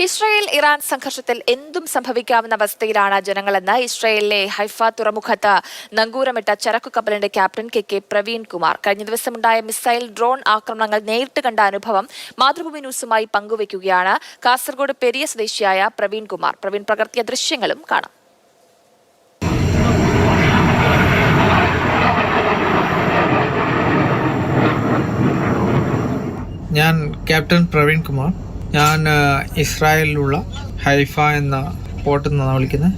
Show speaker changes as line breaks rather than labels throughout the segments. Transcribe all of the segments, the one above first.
Israel Iran സംഘർഷത്തിൽ എന്തും സംഭവിക്കാവുന്ന അവസ്ഥയിലാണ് ജനങ്ങളെന്ന് ഇസ്രായേലിലെ ഹൈഫ തുറമുഖത്ത് നങ്കൂരമിട്ട ചരക്കു കപ്പലിന്റെ ക്യാപ്റ്റൻ കെ പ്രവീൺ കുമാർ കഴിഞ്ഞ ദിവസമുണ്ടായ മിസൈൽ ഡ്രോൺ ആക്രമണങ്ങൾ നേരിട്ട് കണ്ട അനുഭവം മാതൃഭൂമി ന്യൂസുമായി പങ്കുവയ്ക്കുകയാണ് കാസർഗോഡ് പെരിയ സ്വദേശിയായ പ്രവീൺ കുമാർ. പ്രവീൺ പകർത്തിയ ദൃശ്യങ്ങളും കാണാം.
ഞാൻ ക്യാപ്റ്റൻ പ്രവീൺ കുമാർ. ഞാൻ ഇസ്രായേലിലുള്ള ഹൈഫ എന്ന പോർട്ടിൽ നിന്നാണ് വിളിക്കുന്നത്.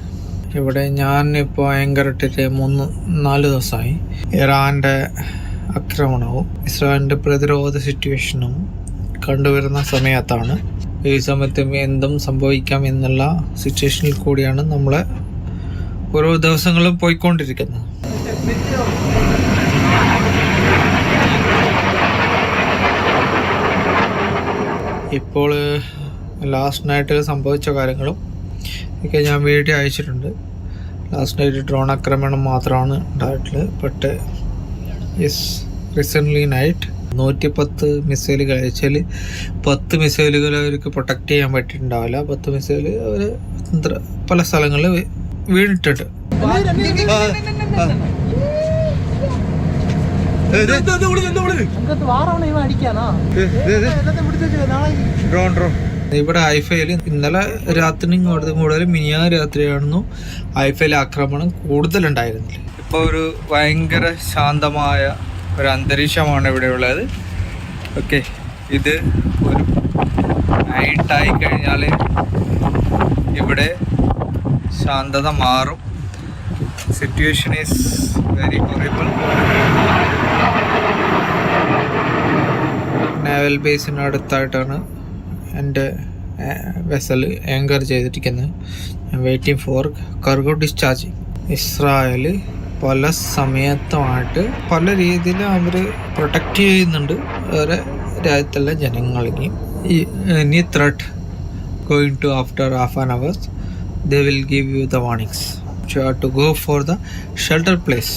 ഇവിടെ ഞാൻ ഇപ്പോൾ ഇട്ടിട്ട് 3-4 ദിവസമായി. ഇറാൻ്റെ ആക്രമണവും ഇസ്രായേലിൻ്റെ പ്രതിരോധ സിറ്റുവേഷനും കണ്ടുവരുന്ന സമയത്താണ്. ഈ സമയത്ത് എന്തും സംഭവിക്കാം എന്നുള്ള സിറ്റുവേഷനിൽ കൂടിയാണ് നമ്മൾ ഓരോ ദിവസങ്ങളും പോയിക്കൊണ്ടിരിക്കുന്നത്. ഇപ്പോൾ ലാസ്റ്റ് നൈറ്റിൽ സംഭവിച്ച കാര്യങ്ങളും ഒക്കെ ഞാൻ വീഡിയോ അയച്ചിട്ടുണ്ട്. ലാസ്റ്റ് നൈറ്റ് ഡ്രോൺ ആക്രമണം മാത്രമാണ് ഉണ്ടായിട്ടുള്ളത്. ബട്ട് റീസെൻ്റ്ലി നൈറ്റ് 110 മിസൈലുകൾ അയച്ചാൽ 10 മിസൈലുകൾ അവർക്ക് പ്രൊട്ടക്റ്റ് ചെയ്യാൻ പറ്റിയിട്ടുണ്ടാവില്ല. 10 മിസൈൽ അവർ പല സ്ഥലങ്ങളിൽ വീണിട്ടുണ്ട്. ഇവിടെ ഹൈഫയിൽ ഇന്നലെ രാത്രി കൂടുതൽ മിനിയാ രാത്രിയാണെന്നു ഹൈഫയിൽ ആക്രമണം കൂടുതലുണ്ടായിരുന്നില്ല. ഇപ്പോൾ ഒരു ഭയങ്കര ശാന്തമായ ഒരു അന്തരീക്ഷമാണ് ഇവിടെ ഉള്ളത്. ഓക്കെ, ഇത് ഒരു നൈറ്റായി കഴിഞ്ഞാൽ ഇവിടെ ശാന്തത മാറും. Situation is very horrible. Naval ബേസിന് അടുത്തായിട്ടാണ് എൻ്റെ വെസൽ ആങ്കർ ചെയ്തിരിക്കുന്നത്. Waiting for cargo discharging. Israel പല സമയത്തുമായിട്ട് പല രീതിയിൽ അവർ പ്രൊട്ടക്റ്റ് ചെയ്യുന്നുണ്ട് അവരെ രാജ്യത്തുള്ള ജനങ്ങളെയും. Any threat going to after half an hour they will give you the warnings. You have to go for the shelter place.